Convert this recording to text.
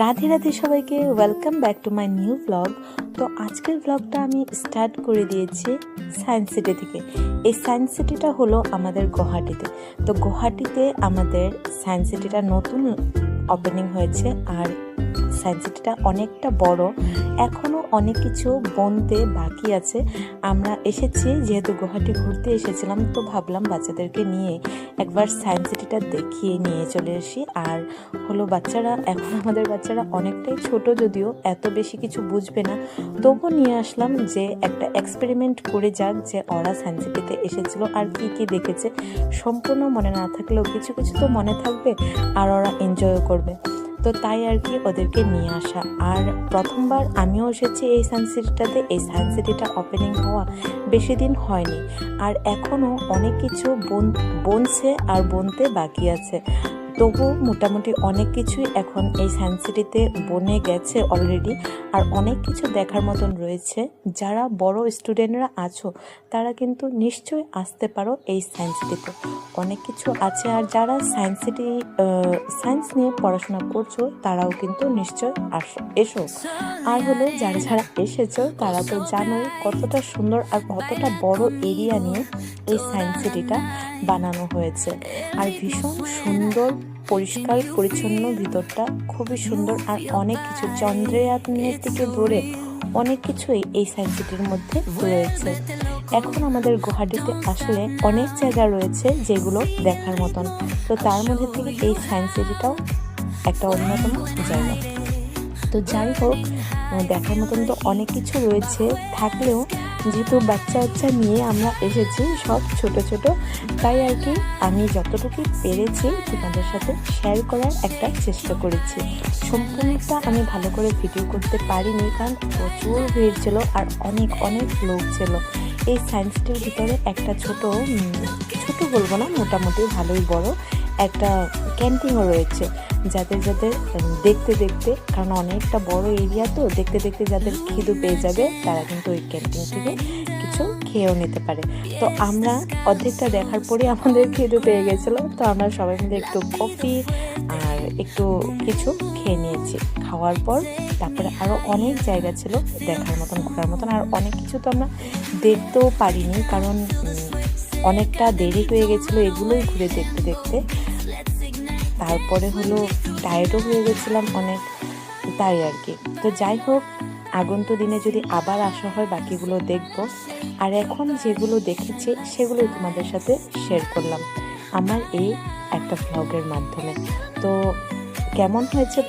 রাধে রাধে সবাইকে, welcome back to my new blog. তো আজকের ব্লগটা আমি স্টার্ট করে দিয়েছি সায়েন্স সিটি থেকে। এই সায়েন্স সিটিটা হলো আমাদের গুয়াহাটিতে। তো গুয়াহাটিতে আমাদের সায়েন্স সিটিটা নতুন ওপেনিং হয়েছে, আর সায়েন্স সিটিটা অনেকটা বড়, এখনও অনেক কিছু বনতে বাকি আছে। আমরা এসেছি, যেহেতু গুয়াহাটি ঘুরতে এসেছিলাম, তো ভাবলাম বাচ্চাদেরকে নিয়ে একবার সায়েন্স সিটিটা দেখিয়ে নিয়ে চলে আসি। আর হলো বাচ্চারা, এখন আমাদের বাচ্চারা অনেকটাই ছোট, যদিও এত বেশি কিছু বুঝবে না, তবুও নিয়ে আসলাম যে একটা এক্সপেরিমেন্ট করে যাক, যে ওরা সায়েন্স সিটিতে এসেছিলো আর কি কি দেখেছে। সম্পূর্ণ মনে না থাকলেও কিছু কিছু তো মনে থাকবে, আর ওরা এনজয়ও করবে। তো তাই আর কি ওদেরকে নিয়ে আসা। আর প্রথমবার আমিও এসেছি এই সায়েন্স সিটিটাতে। এই সায়েন্স সিটিটা ওপেনিং হওয়া বেশি দিন হয়নি, আর এখনও অনেক কিছু বনছে আর বনতে বাকি আছে। তবু মোটামুটি অনেক কিছুই এখন এই সায়েন্স সিটিতে বনে গেছে অলরেডি, আর অনেক কিছু দেখার মতন রয়েছে। যারা বড় স্টুডেন্টরা আছো তারা কিন্তু নিশ্চয়ই আসতে পারো এই সায়েন্স সিটিতে, অনেক কিছু আছে। আর যারা সায়েন্স নিয়ে পড়াশোনা করছো তারাও কিন্তু নিশ্চয় এসো। আর হলো যারা যারা এসেছো তারা তো জানোই কতটা সুন্দর আর কতটা বড় এরিয়া নিয়ে এই সায়েন্স সিটিটা বানানো হয়েছে। আর ভীষণ সুন্দর, পরিষ্কার পরিচ্ছন্ন, ভিতরটা খুবই সুন্দর। আর অনেক কিছু চন্দ্রয়ানের থেকে ধরে অনেক কিছুই এই সায়েন্স সিটির মধ্যে রয়েছে। এখন আমাদের গুয়াহাটিতে আসলে অনেক জায়গা রয়েছে যেগুলো দেখার মতন, তো তার মধ্যে থেকে এই সায়েন্স সিটিটাও একটা অন্যতম জায়গা। তো যাই হোক, দেখার মতন তো অনেক কিছু রয়েছে, থাকলেও যেহেতু বাচ্চা নিয়ে আমরা এসেছি সব ছোট ছোট, তাই আর কি আমি যতটুকু পেরেছি তোমাদের সাথে শেয়ার করার একটা চেষ্টা করেছি। সম্পূর্ণটা আমি ভালো করে ভিডিও করতে পারিনি, কারণ প্রচুর ভিড় ছিল আর অনেক অনেক লোক ছিল। এই সায়েন্স সিটির ভিতরে একটা ছোট বলবো না, মোটামুটি ভালোই বড় একটা ক্যান্টিনও রয়েছে, যাদের দেখতে কারণ অনেকটা বড় এরিয়া, তো দেখতে যাদের খিদে পেয়ে যাবে তারা কিন্তু ওই ক্যান্টিন থেকে কিছু খেয়েও নিতে পারে। তো আমরা অর্ধেকটা দেখার পরে আমাদের খিদে পেয়ে গেছিলো, তো আমরা সবাই মিলে একটু কফি আর একটু কিছু খেয়ে নিয়েছি। খাওয়ার পর তারপরে আরও অনেক জায়গা ছিল দেখার মতন, ঘোরার মতন, আর অনেক কিছু তো আমরা দেখতেও পারিনি, কারণ অনেকটা দেরি হয়ে গেছিলো এগুলোই ঘুরে দেখতে। তারপরে হলো টায়ার্ডও হয়ে গেছিলাম অনেক, তাই আর কি। তো যাই হোক, আগন্তুক দিনে যদি আবার আসা হয় বাকিগুলো দেখব। আর এখন যেগুলো দেখেছি সেগুলোই তোমাদের সাথে শেয়ার করলাম আমার এই একটা ভ্লগের মাধ্যমে। তো কেমন হয়েছে